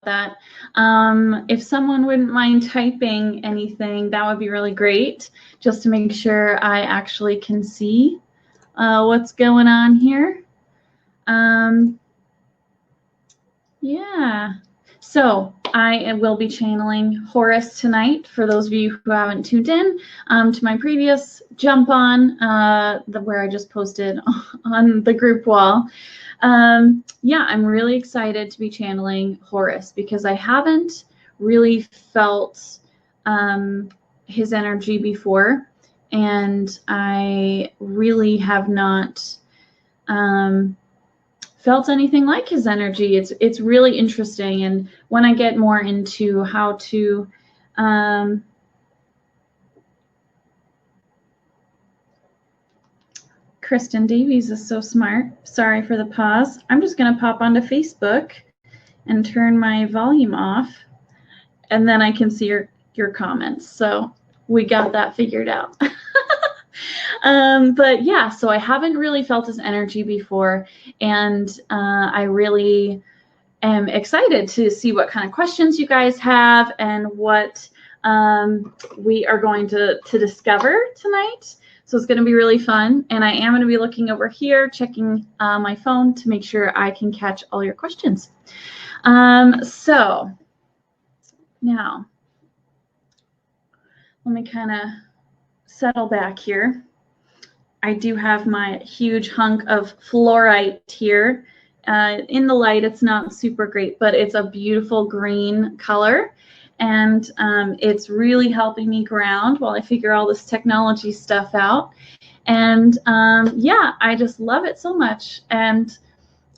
that. If someone wouldn't mind typing anything, that would be really great, just to make sure I actually can see what's going on here. Yeah. So I will be channeling Horus tonight. For those of you who haven't tuned in to my previous jump on, where I just posted on the group wall. Yeah, I'm really excited to be channeling Horus because I haven't really felt his energy before, and I really have not felt anything like his energy. It's really interesting, and when I get more into how to Kristin Davies is so smart. Sorry for the pause. I'm just going to pop onto Facebook and turn my volume off, and then I can see your comments. So we got that figured out. But yeah, so I haven't really felt his energy before, and I really am excited to see what kind of questions you guys have and what we are going to discover tonight. So it's going to be really fun, and I am going to be looking over here, checking my phone to make sure I can catch all your questions. So now let me kind of settle back here. I do have my huge hunk of fluorite here. In the light, it's not super great, but it's a beautiful green color. And it's really helping me ground while I figure all this technology stuff out. And yeah, I just love it so much. And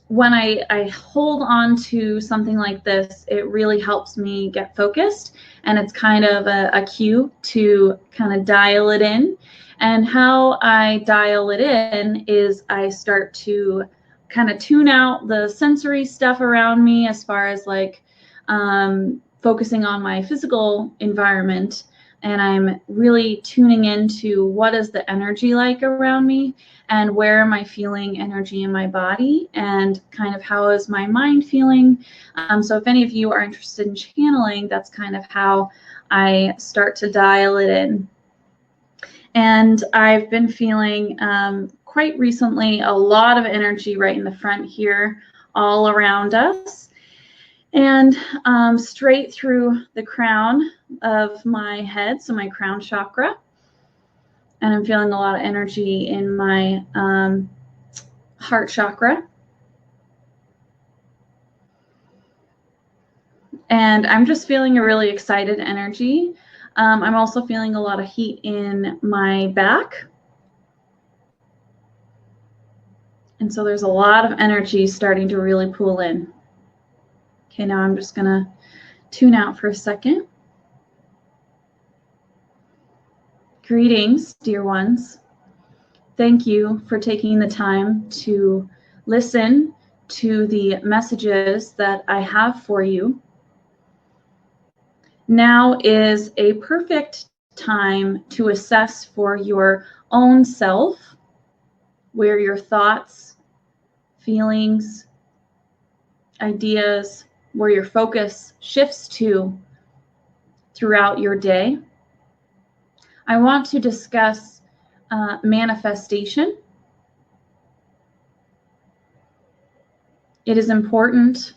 when I hold on to something like this, it really helps me get focused. And it's kind of a cue to kind of dial it in. And how I dial it in is I start to kind of tune out the sensory stuff around me, as far as like focusing on my physical environment. And I'm really tuning into what is the energy like around me, and where am I feeling energy in my body, and kind of how is my mind feeling. So if any of you are interested in channeling, that's kind of how I start to dial it in. And I've been feeling quite recently a lot of energy right in the front here, all around us, and straight through the crown of my head, so my crown chakra. And I'm feeling a lot of energy in my heart chakra. And I'm just feeling a really excited energy. I'm also feeling a lot of heat in my back. And so there's a lot of energy starting to really pull in. Okay, now I'm just going to tune out for a second. Greetings, dear ones. Thank you for taking the time to listen to the messages that I have for you. Now is a perfect time to assess for your own self where your thoughts, feelings, ideas, where your focus shifts to throughout your day. I want to discuss manifestation. It is important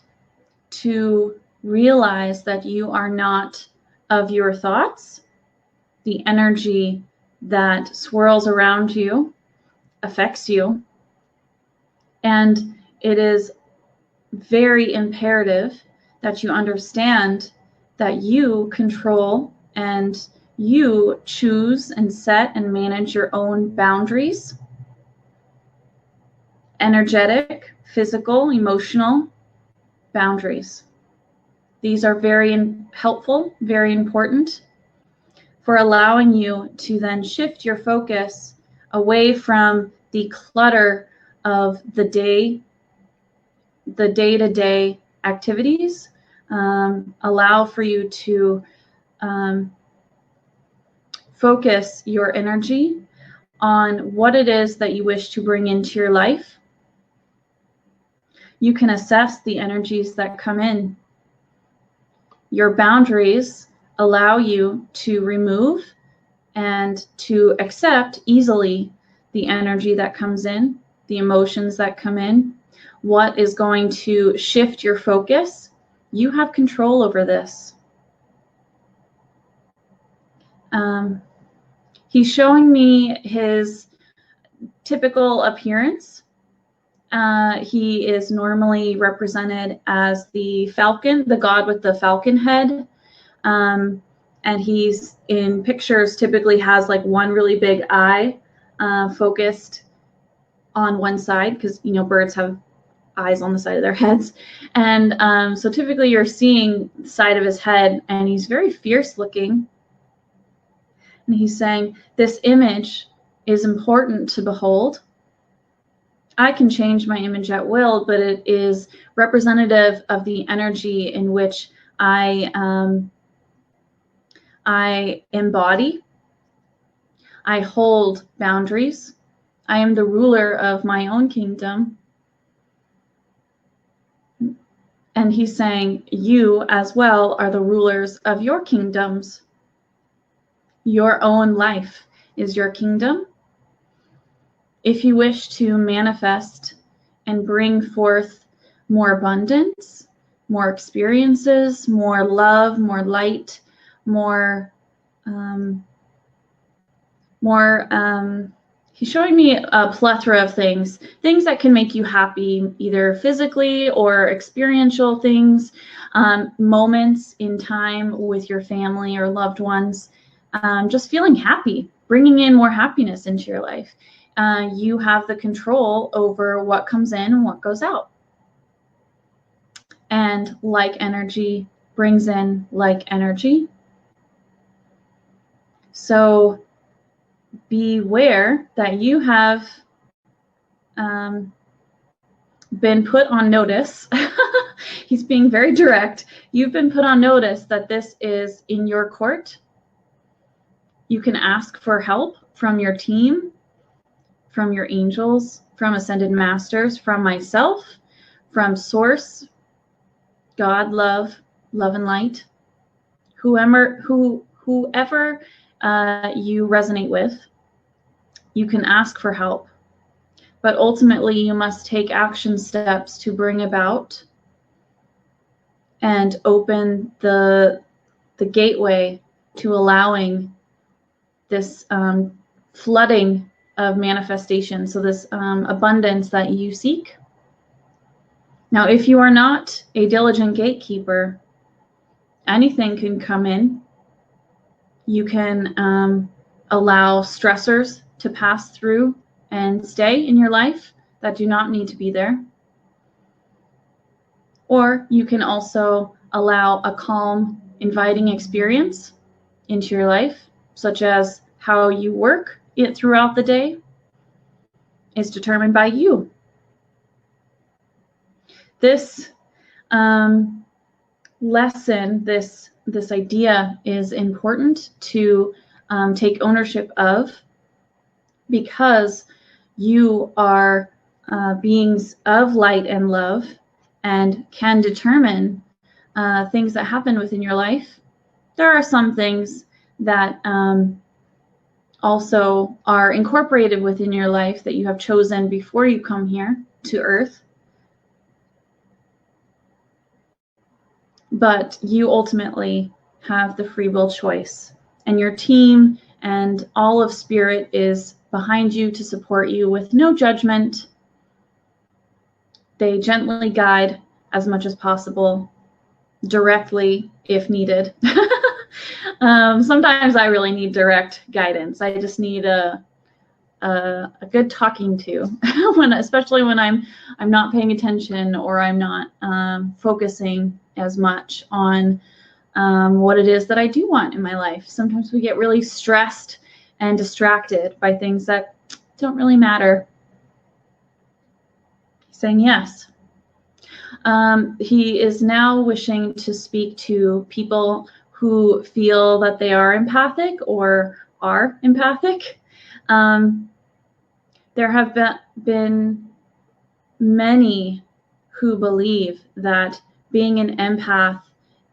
to realize that you are not of your thoughts. The energy that swirls around you affects you. And it is very imperative that you understand that you control and you choose and set and manage your own boundaries, energetic, physical, emotional boundaries. These are very helpful, very important for allowing you to then shift your focus away from the clutter of the day-to-day activities. Allow for you to focus your energy on what it is that you wish to bring into your life. You can assess the energies that come in Your boundaries allow you to remove and to accept easily the energy that comes in, the emotions that come in, what is going to shift your focus. You have control over this. He's showing me his typical appearance. He is normally represented as the falcon, the god with the falcon head. And he's in pictures typically has like one really big eye focused on one side, because birds have eyes on the side of their heads. And so typically you're seeing the side of his head, and he's very fierce looking. And he's saying, this image is important to behold. I can change my image at will, but it is representative of the energy in which I embody. I hold boundaries. I am the ruler of my own kingdom. And he's saying, you as well are the rulers of your kingdoms. Your own life is your kingdom. If you wish to manifest and bring forth more abundance, more experiences, more love, more light, he's showing me a plethora of things that can make you happy, either physically or experiential things, moments in time with your family or loved ones, just feeling happy, bringing in more happiness into your life. You have the control over what comes in and what goes out. And like energy brings in like energy. So beware that you have been put on notice. He's being very direct. You've been put on notice that this is in your court. You can ask for help from your team, from your angels, from ascended masters, from myself, from source, God, love and light, whoever you resonate with. You can ask for help, but ultimately you must take action steps to bring about and open the gateway to allowing this flooding of manifestation, so this abundance that you seek. Now, if you are not a diligent gatekeeper, anything can come in. You can allow stressors to pass through and stay in your life that do not need to be there. Or you can also allow a calm, inviting experience into your life, such as how you work it throughout the day is determined by you. This lesson, this idea is important to take ownership of, because you are beings of light and love and can determine things that happen within your life. There are some things that also are incorporated within your life that you have chosen before you come here to Earth. But you ultimately have the free will choice, and your team and all of Spirit is behind you to support you with no judgment. They gently guide as much as possible, directly if needed. Sometimes I really need direct guidance. I just need a good talking to, especially when I'm not paying attention, or I'm not focusing as much on what it is that I do want in my life. Sometimes we get really stressed and distracted by things that don't really matter. He's saying yes. He is now wishing to speak to people who feel that they are empathic or are empathic. There have been many who believe that being an empath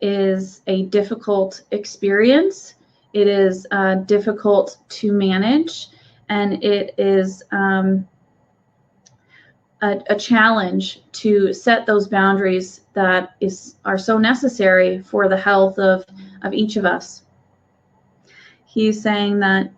is a difficult experience. It is difficult to manage, and it is a challenge to set those boundaries that are so necessary for the health of each of us. He's saying that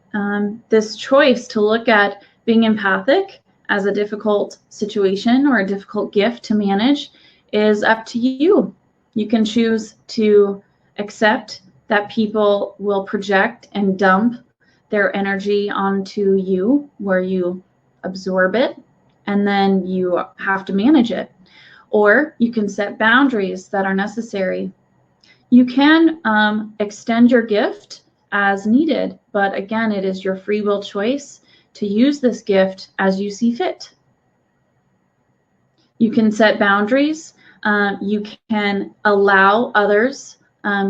this choice to look at being empathic as a difficult situation or a difficult gift to manage is up to you. You can choose to accept that people will project and dump their energy onto you, where you absorb it, and then you have to manage it. Or you can set boundaries that are necessary. You can extend your gift as needed, but again, it is your free will choice to use this gift as you see fit. You can set boundaries. You can allow others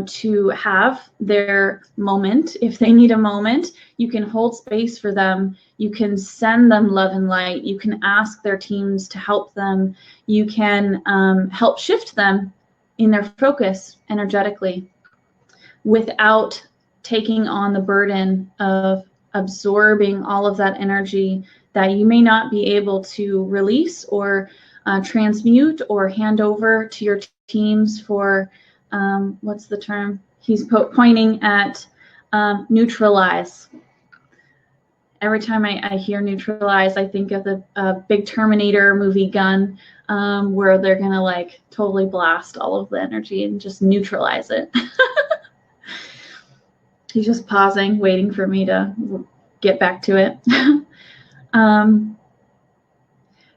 to have their moment. If they need a moment, you can hold space for them. You can send them love and light. You can ask their teams to help them. You can help shift them in their focus energetically without taking on the burden of absorbing all of that energy that you may not be able to release or transmute or hand over to your teams for, what's the term? He's pointing at neutralize. Every time I hear neutralize, I think of the big Terminator movie gun, where they're gonna like totally blast all of the energy and just neutralize it. He's just pausing, waiting for me to get back to it.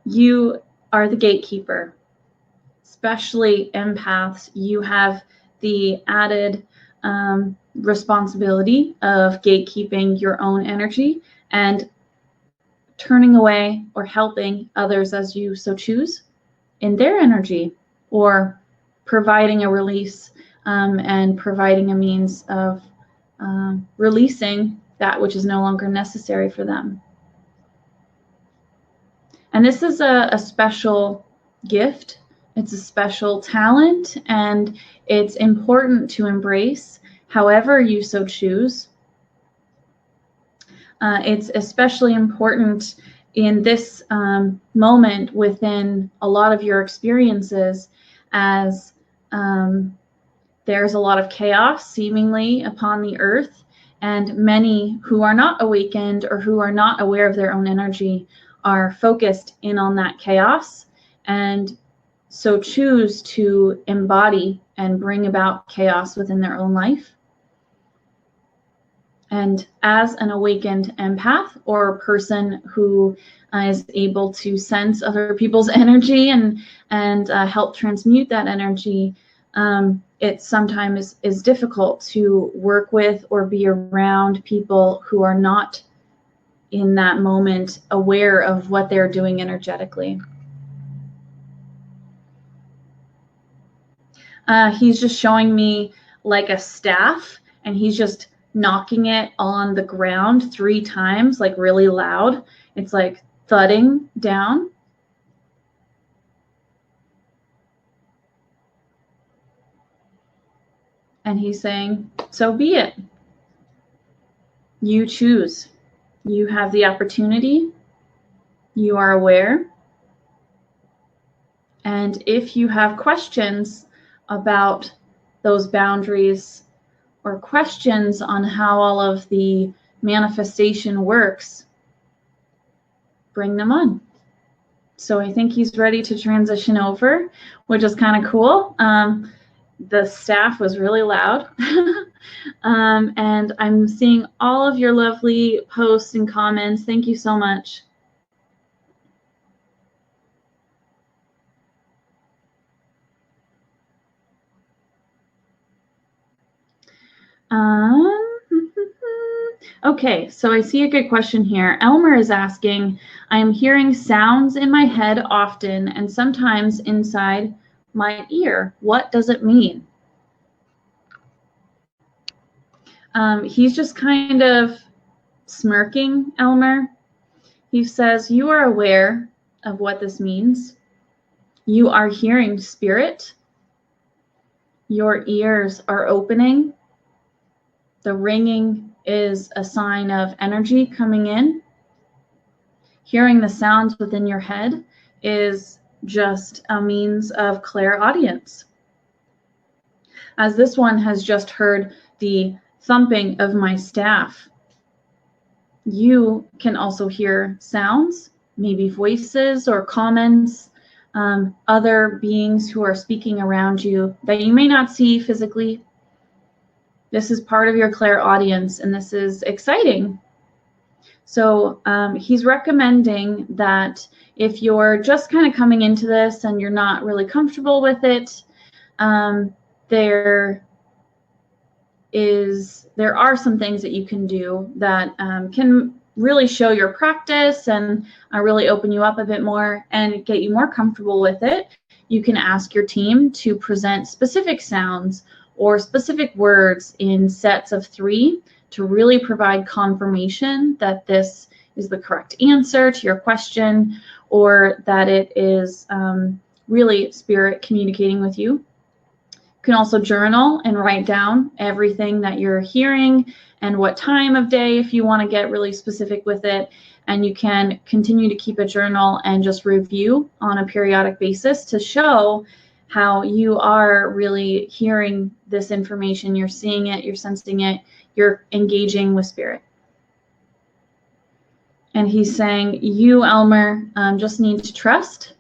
You are the gatekeeper, especially empaths. You have the added responsibility of gatekeeping your own energy and turning away or helping others as you so choose in their energy, or providing a release and providing a means of releasing that which is no longer necessary for them. And this is a special gift. It's a special talent, and it's important to embrace however you so choose. It's especially important in this moment within a lot of your experiences, as there's a lot of chaos seemingly upon the earth, and many who are not awakened or who are not aware of their own energy are focused in on that chaos, and so choose to embody and bring about chaos within their own life. And as an awakened empath, or a person who is able to sense other people's energy and help transmute that energy, it sometimes is difficult to work with or be around people who are not in that moment aware of what they're doing energetically. He's just showing me like a staff, and he's just knocking it on the ground 3 times, like really loud. It's like thudding down. And he's saying, so be it. You choose. You have the opportunity. You are aware. And if you have questions about those boundaries, or questions on how all of the manifestation works, bring them on. So I think he's ready to transition over, which is kind of cool. The staff was really loud. And I'm seeing all of your lovely posts and comments. Thank you so much. Okay, so I see a good question here. Elmer is asking, I am hearing sounds in my head often and sometimes inside my ear. What does it mean? He's just kind of smirking, Elmer. He says, you are aware of what this means. You are hearing spirit. your ears are opening. The ringing is a sign of energy coming in. Hearing the sounds within your head is just a means of clairaudience. As this one has just heard the thumping of my staff, you can also hear sounds, maybe voices or comments, other beings who are speaking around you that you may not see physically. This is part of your clairaudience, and this is exciting. So he's recommending that if you're just kind of coming into this and you're not really comfortable with it, there are some things that you can do that can really show your practice and really open you up a bit more and get you more comfortable with it. You can ask your team to present specific sounds or specific words in sets of 3 to really provide confirmation that this is the correct answer to your question, or that it is really spirit communicating with you. You can also journal and write down everything that you're hearing and what time of day if you want to get really specific with it. And you can continue to keep a journal and just review on a periodic basis to show how you are really hearing this information. You're seeing it, you're sensing it, you're engaging with spirit. And he's saying, you, Elmer, just need to trust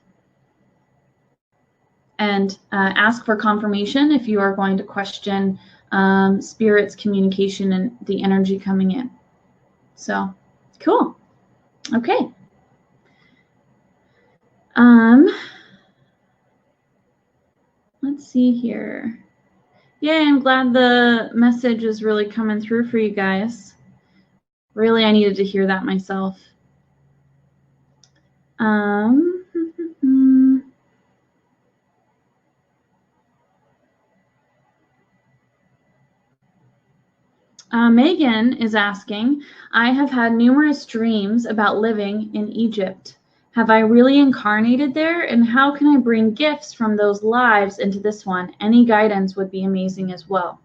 and ask for confirmation if you are going to question spirit's communication and the energy coming in. So, cool. Okay. Let's see here. Yeah, I'm glad the message is really coming through for you guys. Really, I needed to hear that myself. Megan is asking, I have had numerous dreams about living in Egypt. Have I really incarnated there? And how can I bring gifts from those lives into this one? Any guidance would be amazing as well.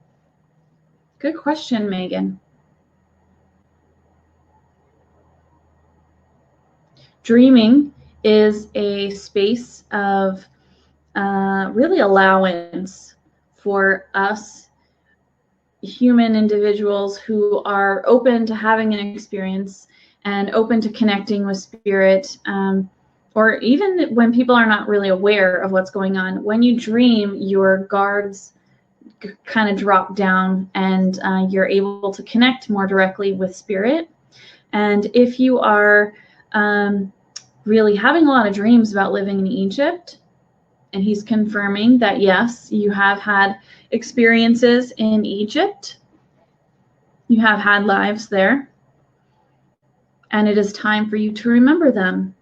Good question, Megan. Dreaming is a space of really allowance for us human individuals who are open to having an experience and open to connecting with spirit, or even when people are not really aware of what's going on. When you dream, your guards kind of drop down and you're able to connect more directly with spirit. And if you are really having a lot of dreams about living in Egypt, and he's confirming that yes, you have had experiences in Egypt, you have had lives there, and it is time for you to remember them.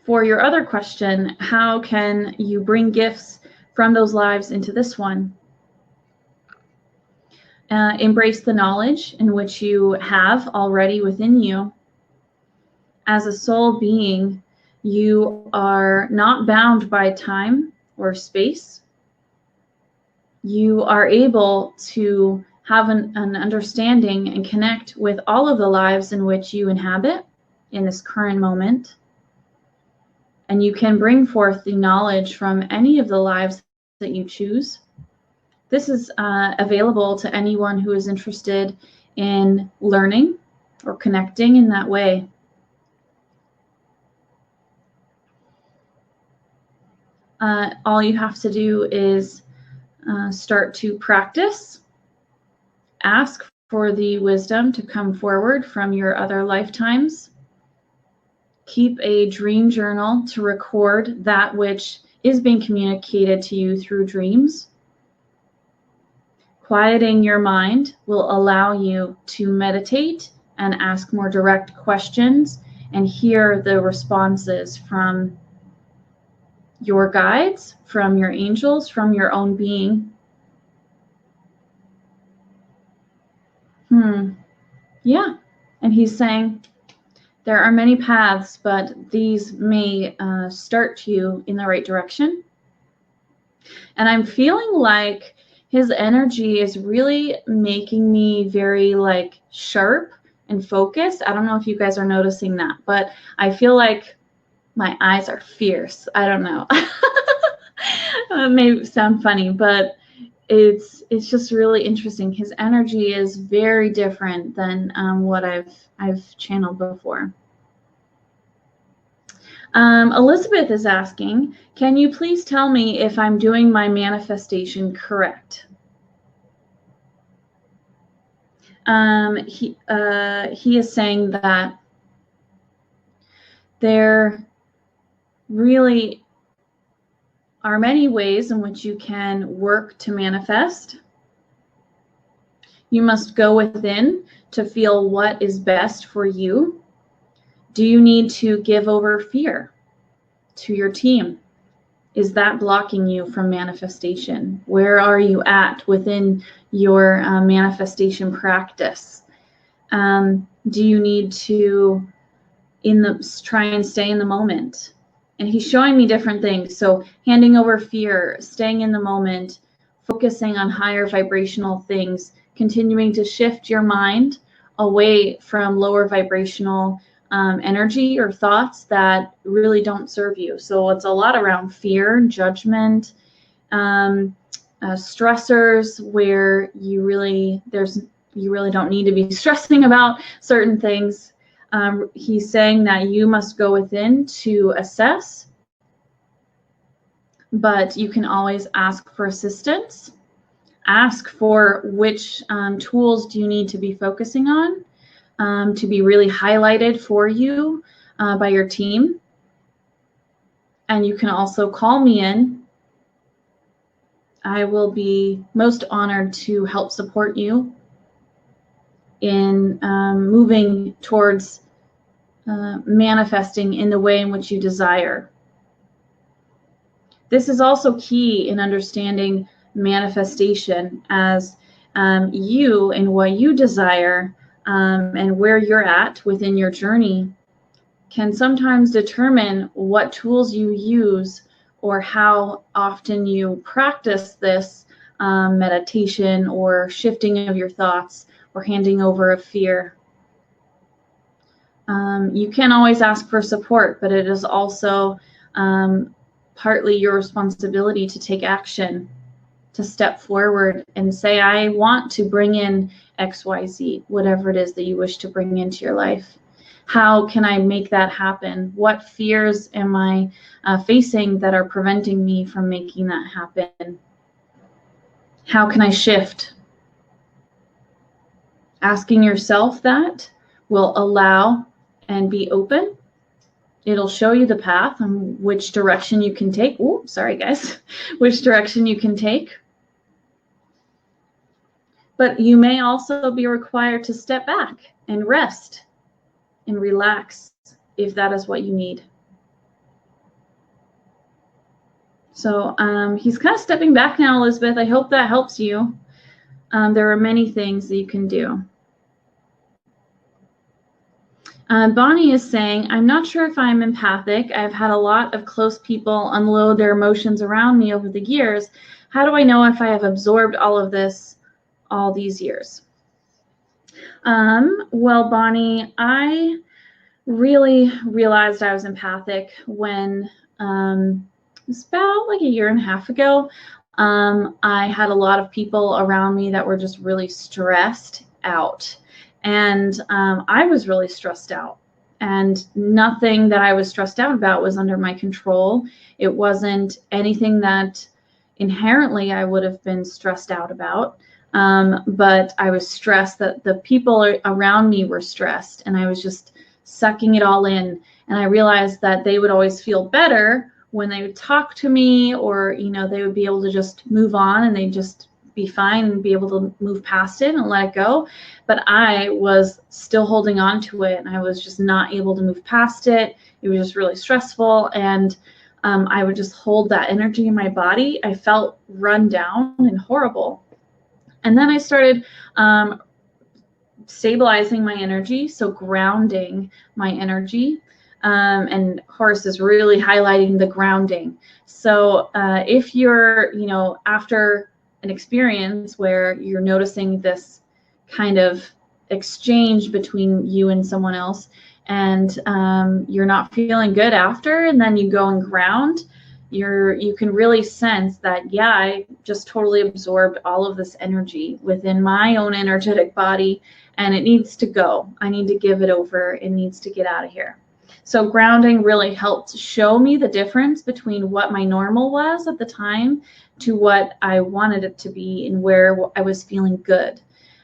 For your other question, how can you bring gifts from those lives into this one? Embrace the knowledge in which you have already within you. As a soul being, you are not bound by time or space. You are able to have an understanding and connect with all of the lives in which you inhabit in this current moment. And you can bring forth the knowledge from any of the lives that you choose. This is available to anyone who is interested in learning or connecting in that way. All you have to do is start to practice, ask for the wisdom to come forward from your other lifetimes. Keep a dream journal to record that which is being communicated to you through dreams. Quieting your mind will allow you to meditate and ask more direct questions and hear the responses from your guides, from your angels, from your own being. Yeah, and he's saying there are many paths, but these may start you in the right direction. And I'm feeling like his energy is really making me very like sharp and focused. I don't know if you guys are noticing that, but I feel like my eyes are fierce. I don't know. It may sound funny, but it's just really interesting. His energy is very different than what I've channeled before. Elizabeth is asking, can you please tell me if I'm doing my manifestation correct? He is saying that there really are many ways in which you can work to manifest. You must go within to feel what is best for you. Do you need to give over fear to your team? Is that blocking you from manifestation? Where are you at within your manifestation practice? Do you need to try and stay in the moment? And he's showing me different things. So handing over fear, staying in the moment, focusing on higher vibrational things, continuing to shift your mind away from lower vibrational energy or thoughts that really don't serve you. So it's a lot around fear, judgment, stressors where you really don't need to be stressing about certain things. He's saying that you must go within to assess, but you can always ask for assistance. Ask for which tools do you need to be focusing on to be really highlighted for you by your team. And you can also call me in. I will be most honored to help support you in moving towards manifesting in the way in which you desire. This is also key in understanding manifestation as you and what you desire and where you're at within your journey can sometimes determine what tools you use or how often you practice this meditation or shifting of your thoughts or handing over of fear. You can always ask for support, but it is also partly your responsibility to take action, to step forward and say, I want to bring in XYZ, whatever it is that you wish to bring into your life. How can I make that happen? What fears am I facing that are preventing me from making that happen? How can I shift? Asking yourself that will allow and be open. It'll show you the path on which direction you can take. Oh, sorry guys, which direction you can take. But you may also be required to step back and rest and relax if that is what you need. So he's kind of stepping back now, Elizabeth. I hope that helps you. There are many things that you can do. Bonnie is saying, I'm not sure if I'm empathic. I've had a lot of close people unload their emotions around me over the years. How do I know if I have absorbed all of this all these years? Well, Bonnie, I really realized I was empathic when it's about like a year and a half ago. I had a lot of people around me that were just really stressed out. And I was really stressed out. And nothing that I was stressed out about was under my control. It wasn't anything that inherently I would have been stressed out about. But I was stressed that the people around me were stressed. And I was just sucking it all in. And I realized that they would always feel better when they would talk to me, or, you know, they would be able to just move on and they'd just be fine and be able to move past it and let it go. But I was still holding on to it, and I was just not able to move past it. It was just really stressful, and I would just hold that energy in my body. I felt run down and horrible. And then I started stabilizing my energy, so grounding my energy, And Horus is really highlighting the grounding. So if you're, after an experience where you're noticing this kind of exchange between you and someone else, and you're not feeling good after, and then you go and ground, you can really sense that, yeah, I just totally absorbed all of this energy within my own energetic body, and it needs to go. I need to give it over. It needs to get out of here. So grounding really helped show me the difference between what my normal was at the time to what I wanted it to be and where I was feeling good.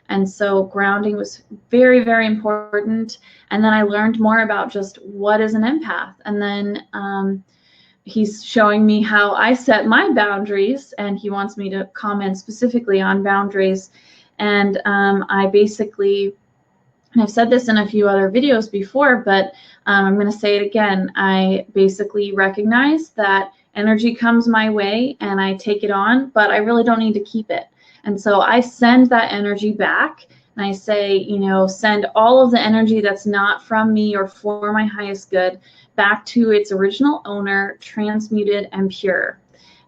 And so grounding was very, very important. And then I learned more about just what is an empath. And then he's showing me how I set my boundaries, and he wants me to comment specifically on boundaries. And I basically, and I've said this in a few other videos before, but I'm going to say it again. I basically recognize that energy comes my way and I take it on, but I really don't need to keep it. And so I send that energy back, and I say, send all of the energy that's not from me or for my highest good back to its original owner, transmuted and pure.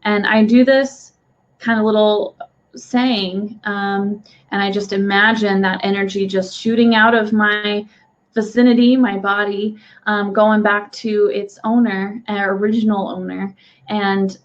And I do this kind of little saying, and I just imagine that energy just shooting out of my vicinity, my body, going back to its owner, original owner, and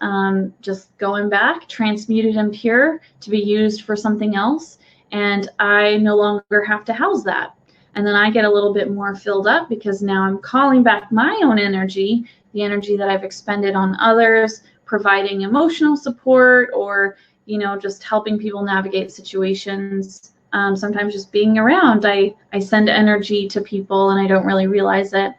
just going back, transmuted and pure to be used for something else. And I no longer have to house that. And then I get a little bit more filled up because now I'm calling back my own energy, the energy that I've expended on others, providing emotional support, or just helping people navigate situations. Sometimes just being around, I send energy to people and I don't really realize it.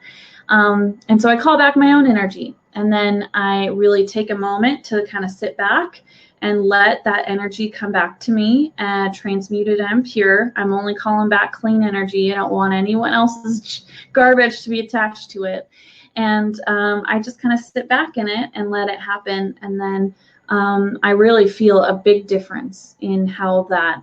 And so I call back my own energy. And then I really take a moment to kind of sit back and let that energy come back to me, transmuted and pure. I'm only calling back clean energy. I don't want anyone else's garbage to be attached to it. And I just kind of sit back in it and let it happen. And then I really feel a big difference in how that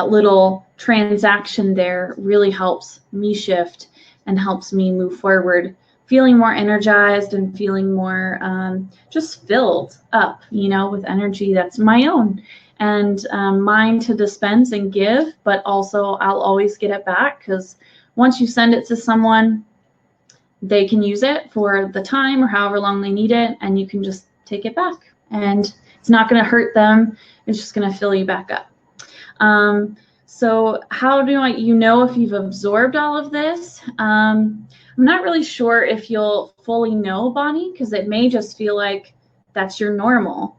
little transaction there really helps me shift and helps me move forward, feeling more energized and feeling more just filled up, with energy that's my own and mine to dispense and give, but also I'll always get it back, because once you send it to someone, they can use it for the time or however long they need it, and you can just take it back. And it's not going to hurt them. It's just going to fill you back up. So how do if you've absorbed all of this? I'm not really sure if you'll fully know, Bonnie, because it may just feel like that's your normal,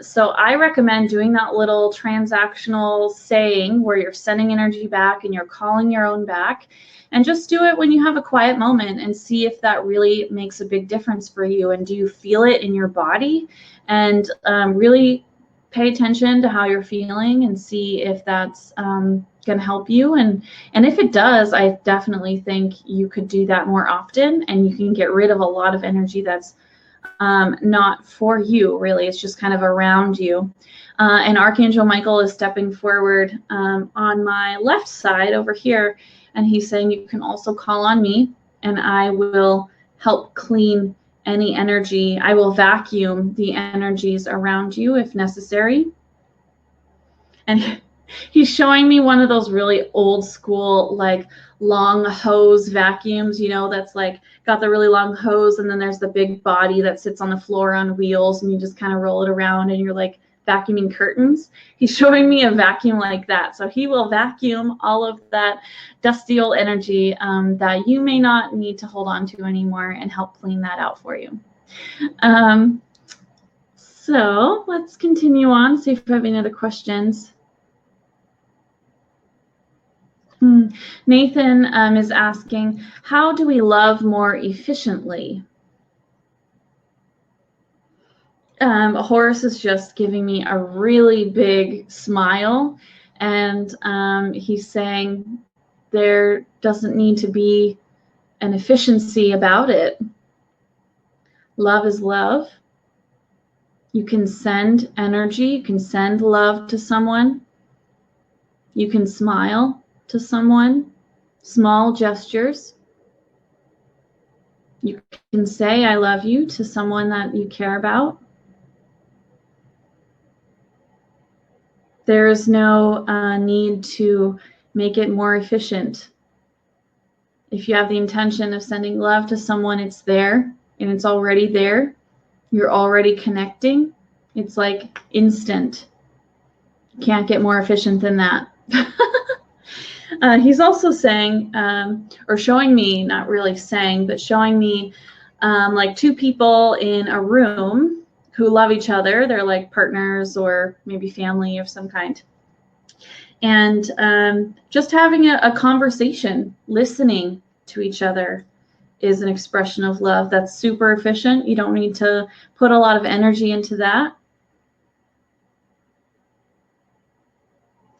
So I recommend doing that little transactional saying where you're sending energy back and you're calling your own back. And just do it when you have a quiet moment and see if that really makes a big difference for you. And do you feel it in your body? And really pay attention to how you're feeling and see if that's going to help you. And if it does, I definitely think you could do that more often, and you can get rid of a lot of energy that's not for you, really. It's just kind of around you. And Archangel Michael is stepping forward on my left side over here. And he's saying you can also call on me, and I will help clean any energy. I will vacuum the energies around you if necessary. And he's showing me one of those really old school, like long hose vacuums, that's like got the really long hose, and then there's the big body that sits on the floor on wheels, and you just kind of roll it around and you're like vacuuming curtains. He's showing me a vacuum like that. So he will vacuum all of that dusty old energy that you may not need to hold on to anymore, and help clean that out for you. So let's continue on, see if we have any other questions. Nathan is asking, how do we love more efficiently? Horus is just giving me a really big smile, and he's saying there doesn't need to be an efficiency about it. Love is love. You can send energy, you can send love to someone. You can smile to someone, small gestures. You can say I love you to someone that you care about. There is no need to make it more efficient. If you have the intention of sending love to someone, it's there and it's already there. You're already connecting. It's like instant. You can't get more efficient than that. He's also saying, or showing me, not really saying, but showing me like two people in a room who love each other. They're like partners or maybe family of some kind. And just having a conversation, listening to each other is an expression of love that's super efficient. You don't need to put a lot of energy into that.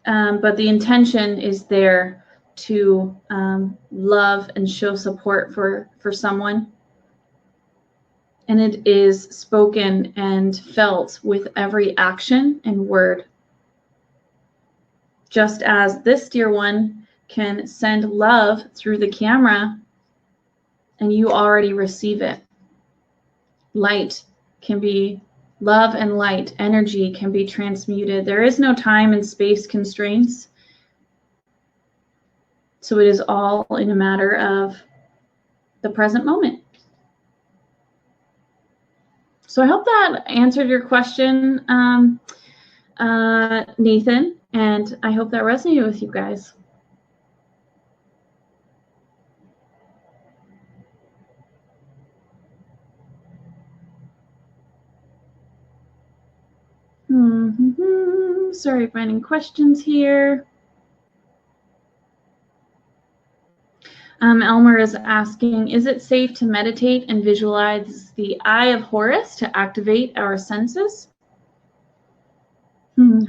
But the intention is there to love and show support for someone. And it is spoken and felt with every action and word. Just as this dear one can send love through the camera and you already receive it. Light can be love, and light energy can be transmuted. There is no time and space constraints. So it is all in a matter of the present moment. So I hope that answered your question, Nathan, and I hope that resonated with you guys. Sorry, finding questions here. Elmer is asking, is it safe to meditate and visualize the eye of Horus to activate our senses?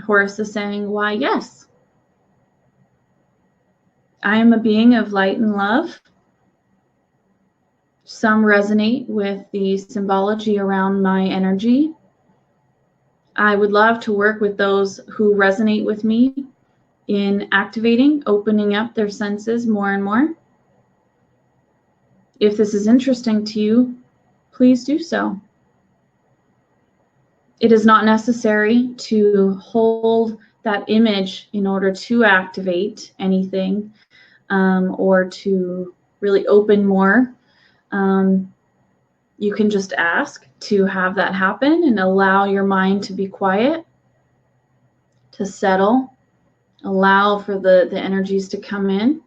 Horus is saying, why, yes. I am a being of light and love. Some resonate with the symbology around my energy. I would love to work with those who resonate with me in activating, opening up their senses more and more. If this is interesting to you, please do so. It is not necessary to hold that image in order to activate anything or to really open more. You can just ask to have that happen and allow your mind to be quiet, to settle, allow for the energies to come in.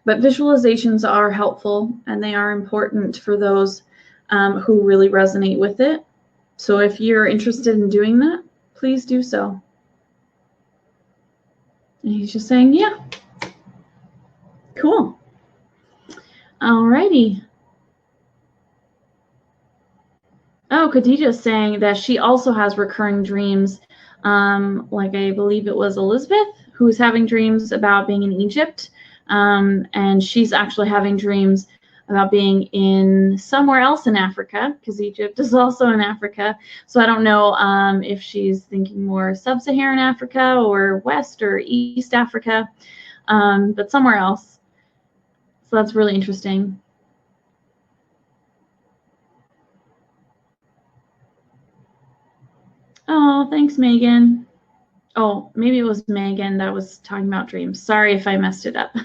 But visualizations are helpful and they are important for those who really resonate with it. So if you're interested in doing that, please do so. And he's just saying, yeah. Cool. Alrighty. Oh, Khadijah's saying that she also has recurring dreams, like I believe it was Elizabeth who was having dreams about being in Egypt, and she's actually having dreams about being in somewhere else in Africa, because Egypt is also in Africa. So I don't know if she's thinking more sub-Saharan Africa or West or East Africa, but somewhere else. So that's really interesting. Oh, thanks, Megan. Oh, maybe it was Megan that was talking about dreams. Sorry if I messed it up.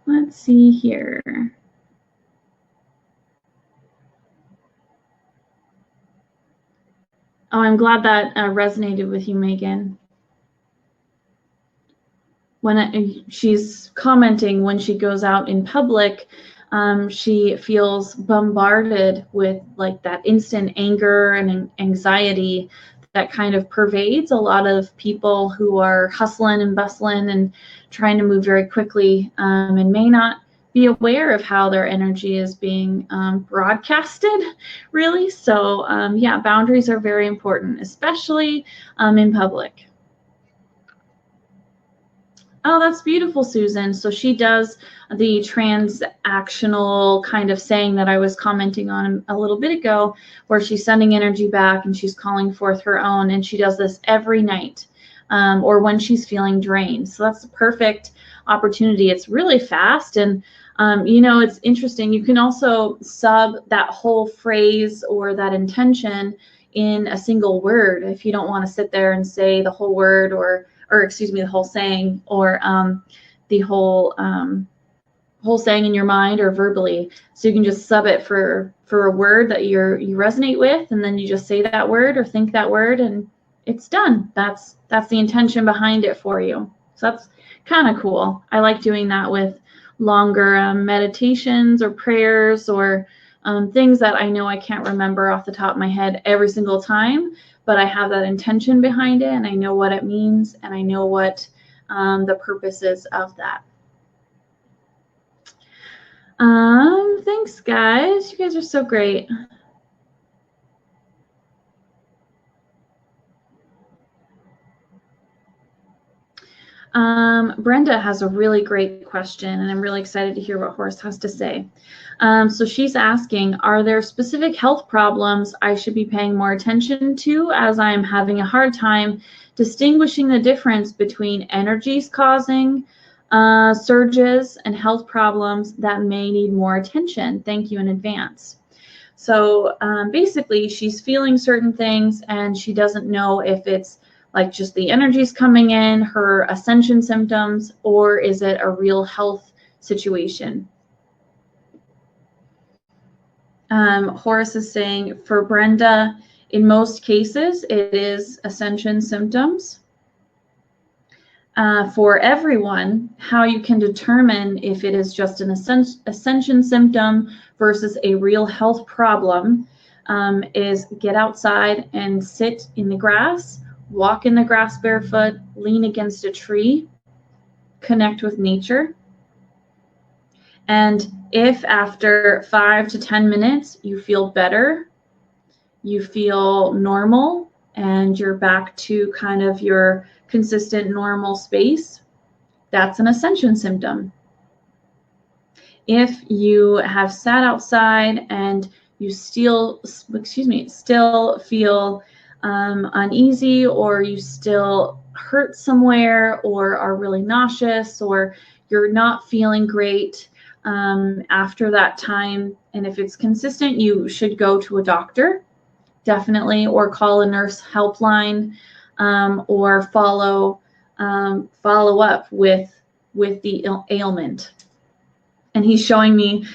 Let's see here. Oh, I'm glad that resonated with you, Megan. When she's commenting, when she goes out in public, she feels bombarded with like that instant anger and anxiety that kind of pervades a lot of people who are hustling and bustling and trying to move very quickly and may not be aware of how their energy is being broadcasted, really. So yeah, boundaries are very important, especially in public. Oh, that's beautiful, Susan. So she does the transactional kind of saying that I was commenting on a little bit ago, where she's sending energy back and she's calling forth her own, and she does this every night or when she's feeling drained. So that's the perfect opportunity. It's really fast, and you know, it's interesting. You can also sub that whole phrase or that intention in a single word if you don't want to sit there and say the whole word, or excuse me, the whole saying, or the whole saying in your mind or verbally. So you can just sub it for a word that you resonate with, and then you just say that word or think that word, and it's done. That's the intention behind it for you. So that's kind of cool. I like doing that with longer meditations or prayers, or things that I know I can't remember off the top of my head every single time, but I have that intention behind it, and I know what it means, and I know what the purpose is of that. Thanks, guys. You guys are so great. Brenda has a really great question, and I'm really excited to hear what Horus has to say. So she's asking, are there specific health problems I should be paying more attention to, as I'm having a hard time distinguishing the difference between energies causing surges and health problems that may need more attention? Thank you in advance. So basically, she's feeling certain things, and she doesn't know if it's like just the energies coming in, her ascension symptoms, or is it a real health situation? Horus is saying, for Brenda, in most cases, it is ascension symptoms. For everyone, how you can determine if it is just an ascension symptom versus a real health problem is get outside and sit in the grass, walk in the grass barefoot, lean against a tree, connect with nature. And if after 5 to 10 minutes you feel better, you feel normal, and you're back to kind of your consistent normal space, that's an ascension symptom. If you have sat outside and you still feel uneasy, or you still hurt somewhere, or are really nauseous, or you're not feeling great after that time, and if it's consistent, you should go to a doctor, definitely, or call a nurse helpline, or follow up with the ailment. And he's showing me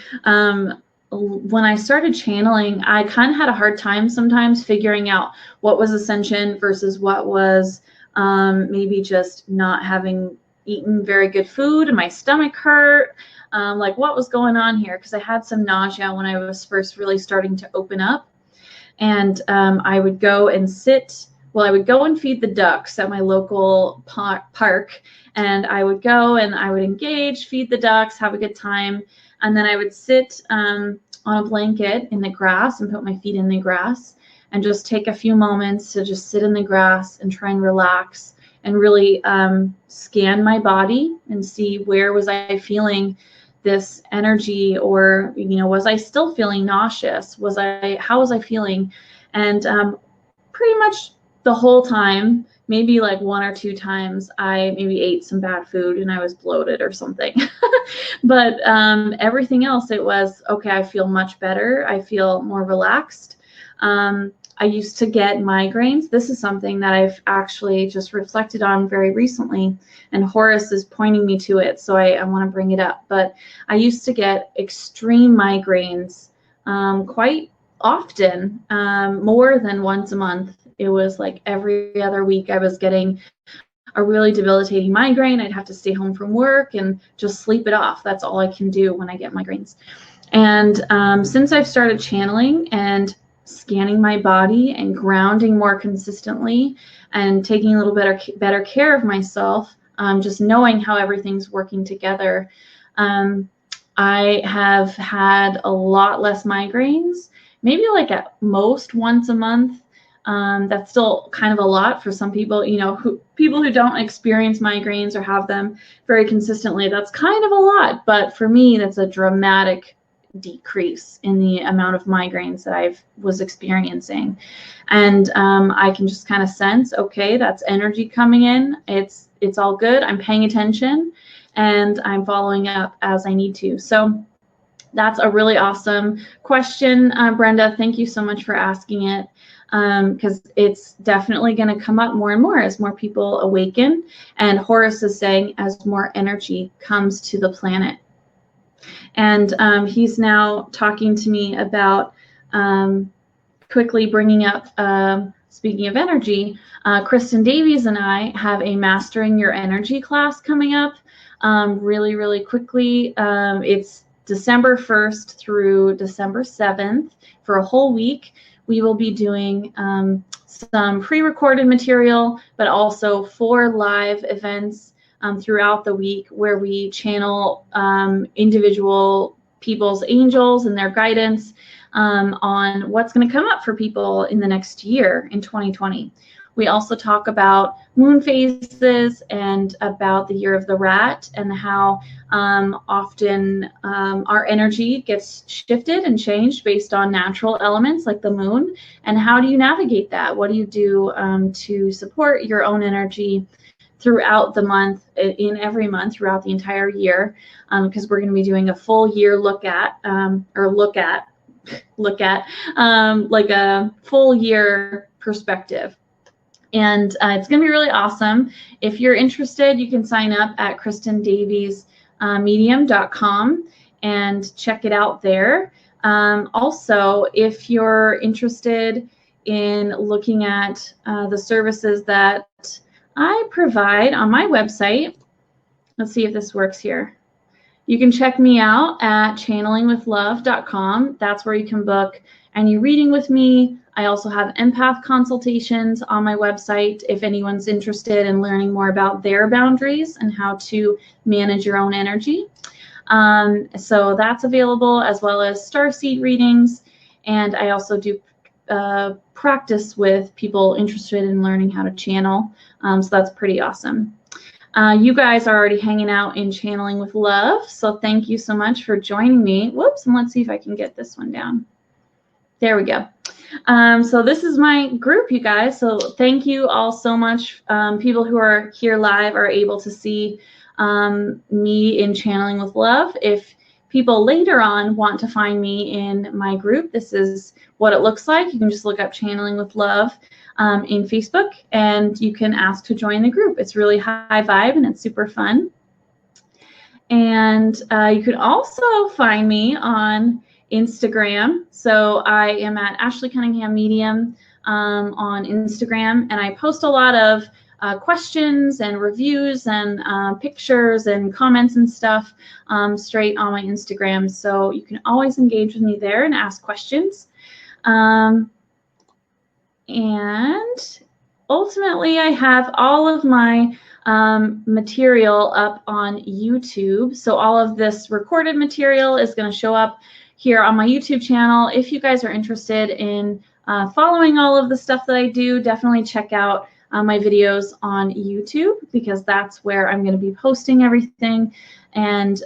when I started channeling, I kind of had a hard time sometimes figuring out what was ascension versus what was maybe just not having eaten very good food and my stomach hurt. Like, what was going on here? Because I had some nausea when I was first really starting to open up. And I would go and sit, well, I would go and feed the ducks at my local park. And I would go and I would engage, feed the ducks, have a good time. And then I would sit on a blanket in the grass and put my feet in the grass and just take a few moments to just sit in the grass and try and relax and really scan my body and see where was I feeling this energy, or, you know, was I still feeling nauseous? How was I feeling? And pretty much the whole time, maybe like 1 or 2 times, I maybe ate some bad food and I was bloated or something. But everything else, it was, okay, I feel much better. I feel more relaxed. I used to get migraines. This is something that I've actually just reflected on very recently, and Horus is pointing me to it, so I want to bring it up. But I used to get extreme migraines quite often, more than once a month. It was like every other week I was getting a really debilitating migraine. I'd have to stay home from work and just sleep it off. That's all I can do when I get migraines. And since I've started channeling and scanning my body and grounding more consistently and taking a little better care of myself, just knowing how everything's working together, I have had a lot less migraines, maybe like at most once a month. That's still kind of a lot for some people, you know, people who don't experience migraines or have them very consistently. That's kind of a lot, but for me, that's a dramatic decrease in the amount of migraines that I was experiencing. And I can just kind of sense, okay, that's energy coming in. It's all good. I'm paying attention and I'm following up as I need to. So that's a really awesome question, Brenda. Thank you so much for asking it, because it's definitely going to come up more and more as more people awaken. And Horus is saying as more energy comes to the planet. And he's now talking to me about quickly bringing up, speaking of energy, Kristin Davies and I have a Mastering Your Energy class coming up really, really quickly. It's December 1st through December 7th for a whole week. We will be doing some pre-recorded material, but also 4 live events throughout the week where we channel individual people's angels and their guidance on what's going to come up for people in the next year in 2020. We also talk about moon phases and about the year of the rat and how often our energy gets shifted and changed based on natural elements like the moon. And how do you navigate that? What do you do to support your own energy throughout the month, in every month, throughout the entire year? Because we're going to be doing a full year look at like a full year perspective. And it's going to be really awesome. If you're interested, you can sign up at KristinDaviesMedium.com and check it out there. Also, if you're interested in looking at the services that I provide on my website, let's see if this works here. You can check me out at channelingwithlove.com. That's where you can book any reading with me. I also have empath consultations on my website if anyone's interested in learning more about their boundaries and how to manage your own energy. So that's available, as well as starseed readings. And I also do practice with people interested in learning how to channel. So that's pretty awesome. You guys are already hanging out in Channeling with Love, so thank you so much for joining me. Whoops, and let's see if I can get this one down. There we go. So this is my group, you guys. So thank you all so much. People who are here live are able to see me in Channeling with Love. If people later on want to find me in my group, this is what it looks like. You can just look up Channeling with Love in Facebook, and you can ask to join the group. It's really high vibe and it's super fun. And you can also find me on Instagram. So I am at Ashley Cunningham Medium on Instagram, and I post a lot of questions and reviews and pictures and comments and stuff straight on my Instagram. So you can always engage with me there and ask questions. And ultimately, I have all of my material up on YouTube. So all of this recorded material is going to show up here on my YouTube channel. If you guys are interested in following all of the stuff that I do, definitely check out my videos on YouTube, because that's where I'm going to be posting everything. And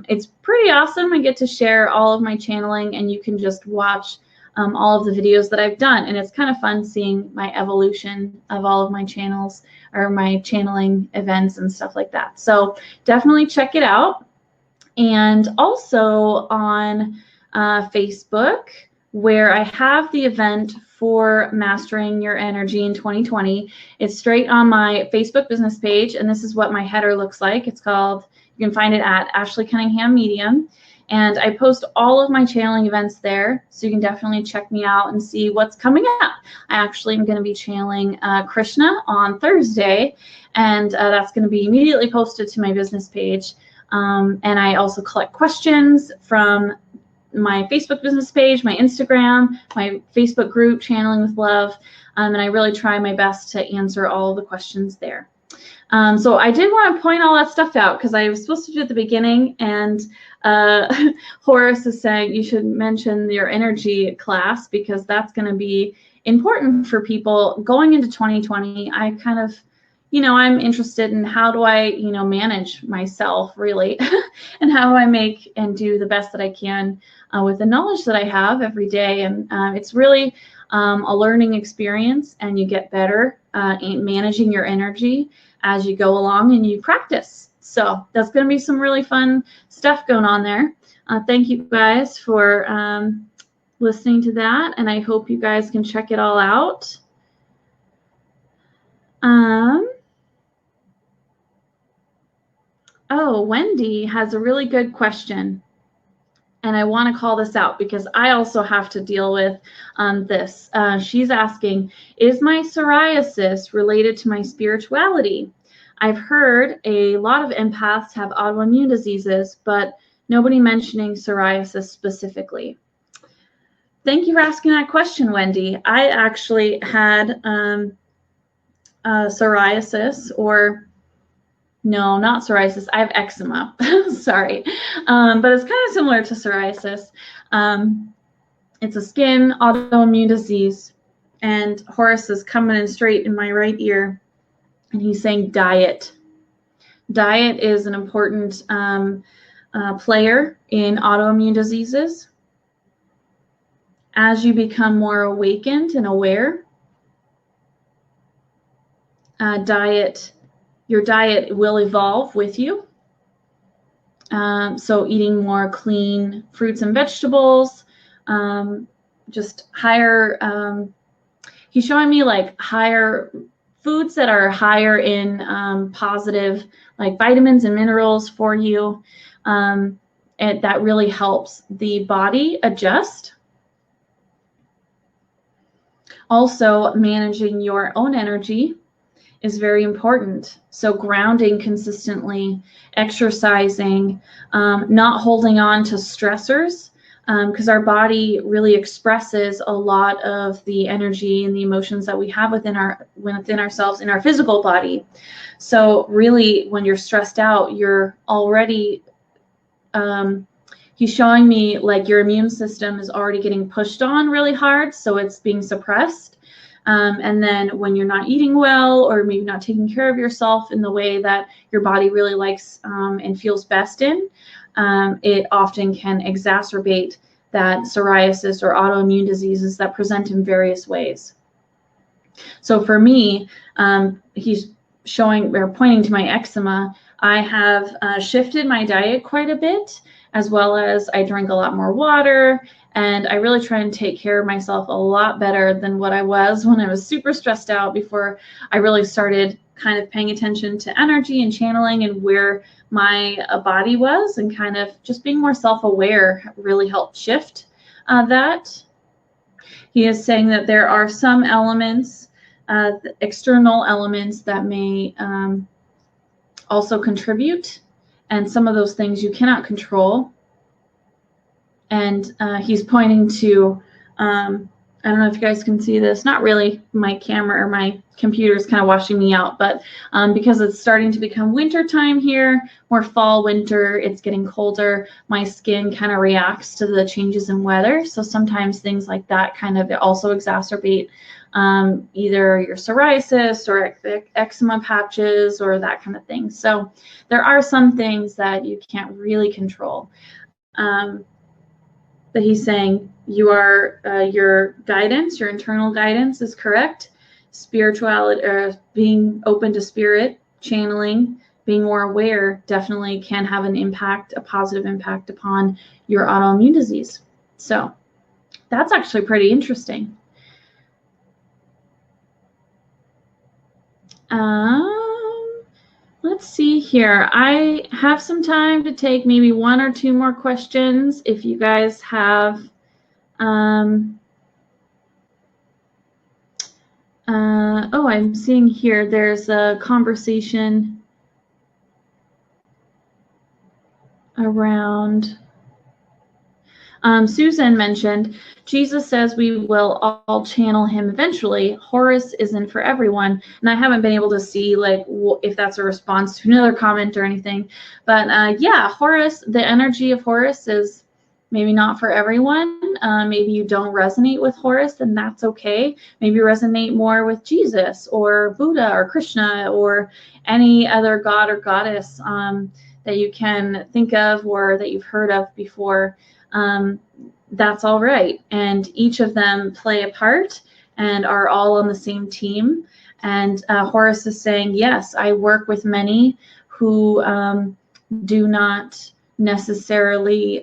it's pretty awesome. I get to share all of my channeling, and you can just watch all of the videos that I've done. And it's kind of fun seeing my evolution of all of my channels or my channeling events and stuff like that. So definitely check it out. And also on Facebook, where I have the event for Mastering Your Energy in 2020. It's straight on my Facebook business page, and this is what my header looks like. It's called, you can find it at Ashley Cunningham Medium. And I post all of my channeling events there, so you can definitely check me out and see what's coming up. I actually am going to be channeling Krishna on Thursday, and that's going to be immediately posted to my business page. And I also collect questions from my Facebook business page, my Instagram, my Facebook group, Channeling with Love, and I really try my best to answer all of the questions there. So I did want to point all that stuff out because I was supposed to do it at the beginning, and Horus is saying you should mention your energy class because that's going to be important for people going into 2020. I kind of, I'm interested in how do I, manage myself really, and how do I make and do the best that I can with the knowledge that I have every day. And it's really a learning experience, and you get better in managing your energy as you go along and you practice. So that's going to be some really fun stuff going on there. Thank you guys for listening to that, and I hope you guys can check it all out. Oh, Wendy has a really good question, and I want to call this out because I also have to deal with this. She's asking, is my psoriasis related to my spirituality? I've heard a lot of empaths have autoimmune diseases, but nobody mentioning psoriasis specifically. Thank you for asking that question, Wendy. I actually had psoriasis, or no, not psoriasis. I have eczema. Sorry. But it's kind of similar to psoriasis. It's a skin autoimmune disease. And Horus is coming in straight in my right ear. And he's saying diet. Diet is an important player in autoimmune diseases. As you become more awakened and aware, your diet will evolve with you. So eating more clean fruits and vegetables, just higher, he's showing me like higher foods that are higher in positive, like vitamins and minerals for you. And that really helps the body adjust. Also, managing your own energy is very important. So grounding consistently, exercising, not holding on to stressors, because our body really expresses a lot of the energy and the emotions that we have within ourselves in our physical body. So really, when you're stressed out, you're already, he's showing me like your immune system is already getting pushed on really hard, so it's being suppressed. And then when you're not eating well, or maybe not taking care of yourself in the way that your body really likes and feels best in, it often can exacerbate that psoriasis or autoimmune diseases that present in various ways. So for me, he's showing or pointing to my eczema. I have shifted my diet quite a bit, as well as I drink a lot more water, and I really try and take care of myself a lot better than what I was when I was super stressed out before I really started kind of paying attention to energy and channeling and where my body was, and kind of just being more self-aware really helped shift that. He is saying that there are some elements, external elements that may also contribute, and some of those things you cannot control. And he's pointing to, I don't know if you guys can see this, not really, my camera or my computer is kind of washing me out, but because it's starting to become winter time here, more fall, winter, it's getting colder, my skin kind of reacts to the changes in weather. So sometimes things like that kind of also exacerbate either your psoriasis or eczema patches or that kind of thing. So there are some things that you can't really control. But he's saying you are, your guidance, your internal guidance is correct. Spirituality, being open to spirit, channeling, being more aware definitely can have an impact, a positive impact upon your autoimmune disease. So that's actually pretty interesting. Let's see here. I have some time to take maybe one or two more questions if you guys have. Oh, I'm seeing here there's a conversation around Susan mentioned, Jesus says we will all channel him eventually. Horus isn't for everyone. And I haven't been able to see like if that's a response to another comment or anything. But yeah, Horus, the energy of Horus is maybe not for everyone. Maybe you don't resonate with Horus, and that's okay. Maybe you resonate more with Jesus or Buddha or Krishna or any other god or goddess that you can think of or that you've heard of before. That's all right. And each of them play a part and are all on the same team. And Horus is saying, yes, I work with many who do not necessarily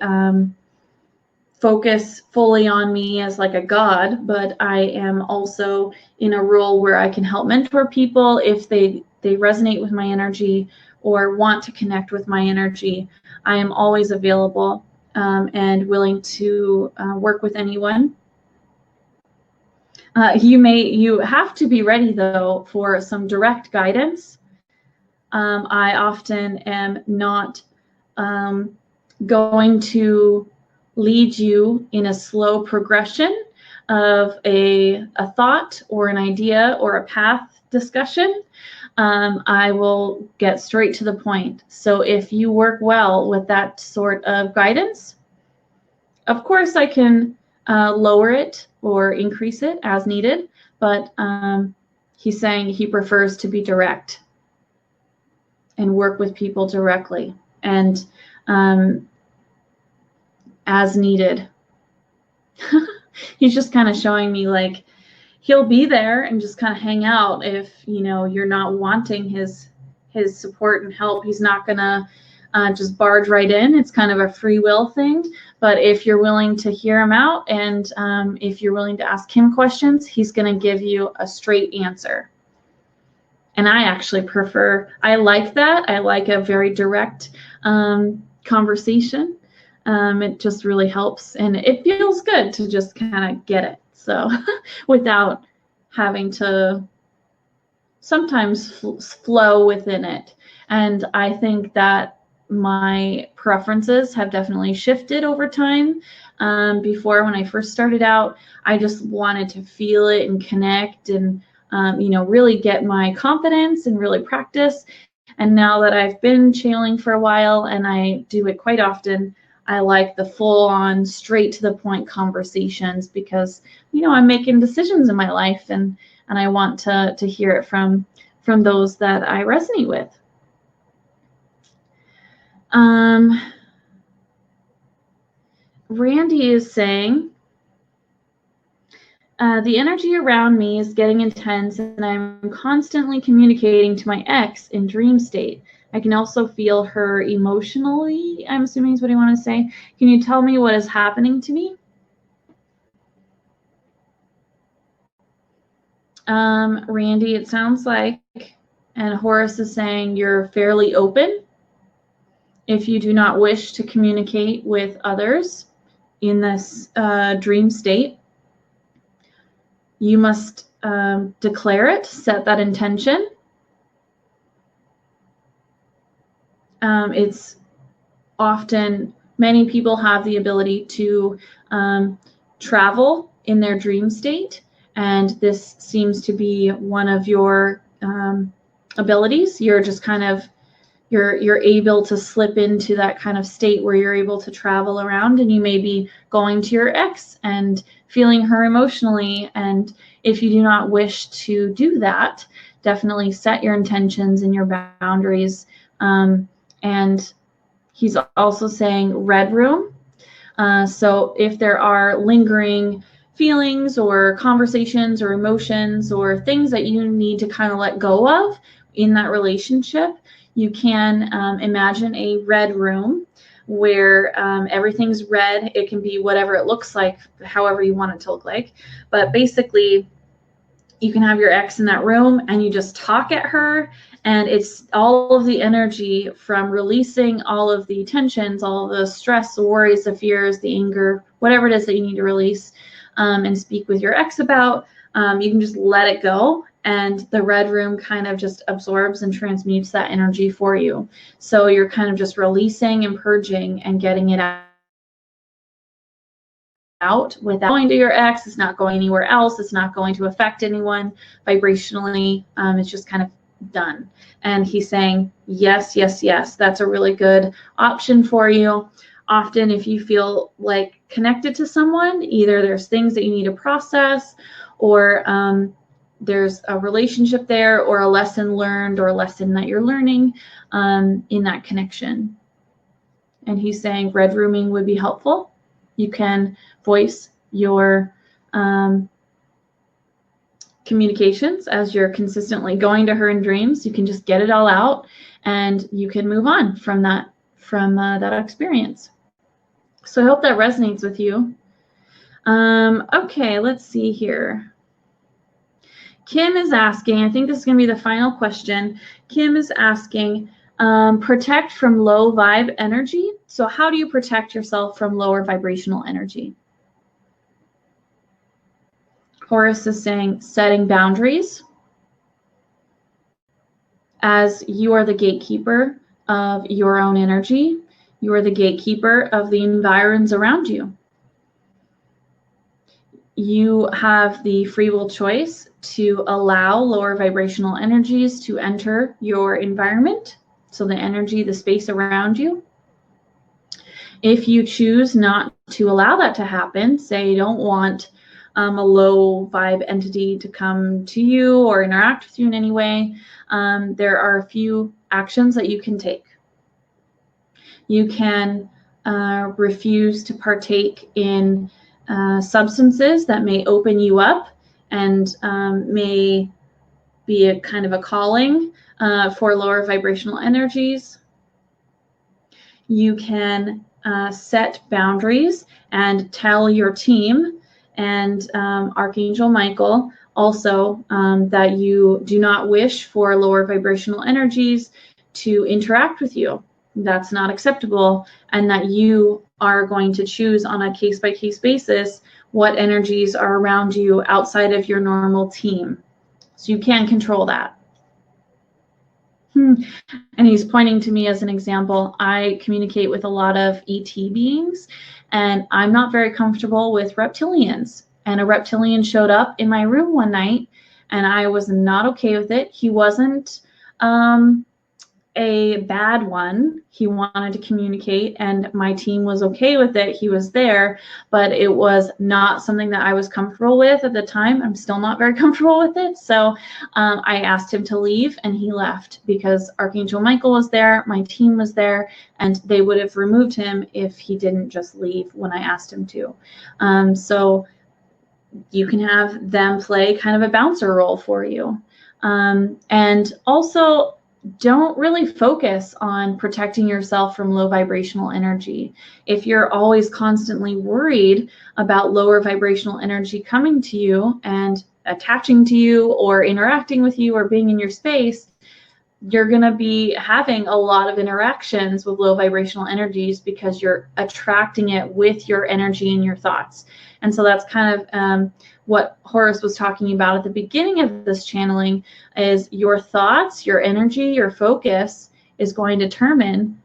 focus fully on me as like a god, but I am also in a role where I can help mentor people if they resonate with my energy or want to connect with my energy. I am always available and willing to work with anyone. You have to be ready though for some direct guidance. I often am not going to lead you in a slow progression of a thought or an idea or a path discussion. I will get straight to the point. So if you work well with that sort of guidance, of course I can lower it or increase it as needed, but he's saying he prefers to be direct and work with people directly and as needed. He's just kind of showing me like he'll be there and just kind of hang out if you're not wanting his support and help. He's not gonna just barge right in. It's kind of a free will thing. But if you're willing to hear him out and if you're willing to ask him questions, he's gonna give you a straight answer. And I actually I like that. I like a very direct conversation. It just really helps, and it feels good to just kind of get it. So without having to sometimes flow within it. And I think that my preferences have definitely shifted over time. Before, when I first started out, I just wanted to feel it and connect and really get my confidence and really practice. And now that I've been channeling for a while and I do it quite often, I like the full-on, straight-to-the-point conversations because, I'm making decisions in my life and I want to hear it from those that I resonate with. Randy is saying, the energy around me is getting intense and I'm constantly communicating to my ex in dream state. I can also feel her emotionally, I'm assuming is what you want to say. Can you tell me what is happening to me? Randy, it sounds like, and Horus is saying you're fairly open. If you do not wish to communicate with others in this dream state, you must declare it, set that intention. It's often, many people have the ability to travel in their dream state, and this seems to be one of your abilities. You're just kind of, you're able to slip into that kind of state where you're able to travel around, and you may be going to your ex and feeling her emotionally. And if you do not wish to do that, definitely set your intentions and your boundaries. And he's also saying red room. So if there are lingering feelings or conversations or emotions or things that you need to kind of let go of in that relationship, you can imagine a red room where everything's red. It can be whatever it looks like, however you want it to look like. But basically, you can have your ex in that room and you just talk at her, and it's all of the energy from releasing all of the tensions, all of the stress, the worries, the fears, the anger, whatever it is that you need to release and speak with your ex about. You can just let it go, and the red room kind of just absorbs and transmutes that energy for you. So you're kind of just releasing and purging and getting it out out without going to your ex. It's not going anywhere else. It's not going to affect anyone vibrationally. It's just kind of done. And he's saying, yes, yes, yes, that's a really good option for you. Often if you feel like connected to someone, either there's things that you need to process, or there's a relationship there, or a lesson learned, or a lesson that you're learning in that connection. And he's saying red rooming would be helpful. You can voice your communications as you're consistently going to her in dreams. You can just get it all out, and you can move on from that experience. So I hope that resonates with you. Okay, let's see here. Kim is asking, I think this is going to be the final question. Kim is asking, protect from low vibe energy. So how do you protect yourself from lower vibrational energy? Horus is saying setting boundaries, as you are the gatekeeper of your own energy. You are the gatekeeper of the environs around you. You have the free will choice to allow lower vibrational energies to enter your environment, so the energy, the space around you. If you choose not to allow that to happen, say you don't want a low vibe entity to come to you or interact with you in any way, there are a few actions that you can take. You can refuse to partake in substances that may open you up and may be a kind of a calling for lower vibrational energies. You can set boundaries and tell your team and Archangel Michael also that you do not wish for lower vibrational energies to interact with you. That's not acceptable, and that you are going to choose on a case-by-case basis what energies are around you outside of your normal team. So you can control that. And he's pointing to me as an example. I communicate with a lot of ET beings, and I'm not very comfortable with reptilians. And a reptilian showed up in my room one night, and I was not okay with it. He wasn't a bad one. He wanted to communicate, and my team was okay with it. He was there, but it was not something that I was comfortable with at the time. I'm still not very comfortable with it. So I asked him to leave, and he left because Archangel Michael was there, my team was there, and they would have removed him if he didn't just leave when I asked him to. So you can have them play kind of a bouncer role for you. And also, don't really focus on protecting yourself from low vibrational energy. If you're always constantly worried about lower vibrational energy coming to you and attaching to you or interacting with you or being in your space, you're going to be having a lot of interactions with low vibrational energies because you're attracting it with your energy and your thoughts. And so that's kind of what Horus was talking about at the beginning of this channeling, is your thoughts, your energy, your focus is going to determine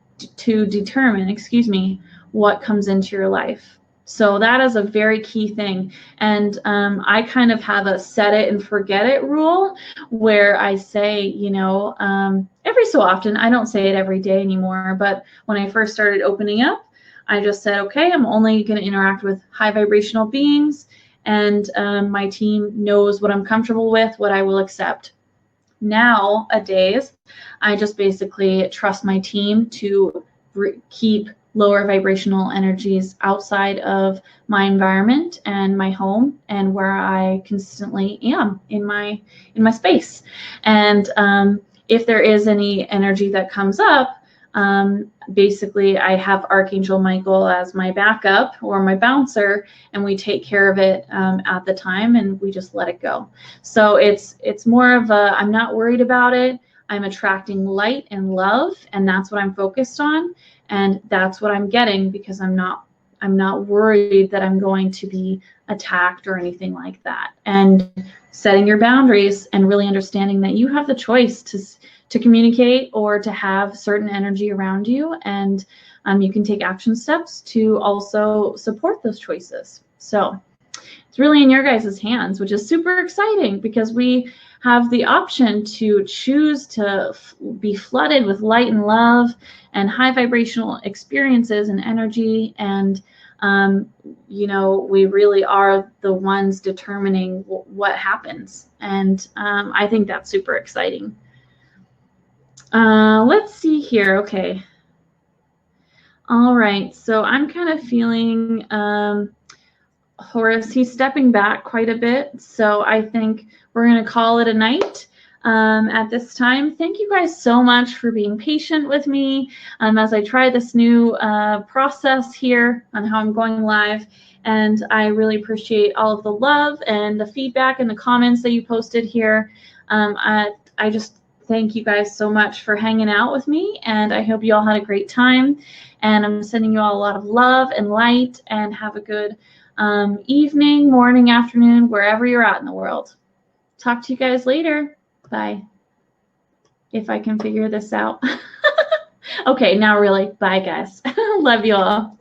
what comes into your life. So that is a very key thing. And I kind of have a set it and forget it rule where I say, you know, every so often, I don't say it every day anymore, but when I first started opening up, I just said, okay, I'm only going to interact with high vibrational beings, and my team knows what I'm comfortable with, what I will accept. Nowadays, I just basically trust my team to keep lower vibrational energies outside of my environment and my home and where I consistently am in my space. And if there is any energy that comes up, basically I have Archangel Michael as my backup or my bouncer, and we take care of it at the time, and we just let it go. So it's more of a, I'm not worried about it. I'm attracting light and love, and that's what I'm focused on, and that's what I'm getting because I'm not worried that I'm going to be attacked or anything like that. And setting your boundaries and really understanding that you have the choice to communicate or to have certain energy around you, and you can take action steps to also support those choices. So it's really in your guys' hands, which is super exciting because we have the option to choose to be flooded with light and love and high vibrational experiences and energy. And, you know, we really are the ones determining what happens. And I think that's super exciting. Let's see here. Okay. All right. So I'm kind of feeling Horus, he's stepping back quite a bit. So I think we're going to call it a night at this time. Thank you guys so much for being patient with me as I try this new process here on how I'm going live. And I really appreciate all of the love and the feedback and the comments that you posted here. I just thank you guys so much for hanging out with me. And I hope you all had a great time. And I'm sending you all a lot of love and light, and have a good evening, morning, afternoon, wherever you're at in the world. Talk to you guys later. Bye. If I can figure this out. Okay, now really, bye guys. Love you all.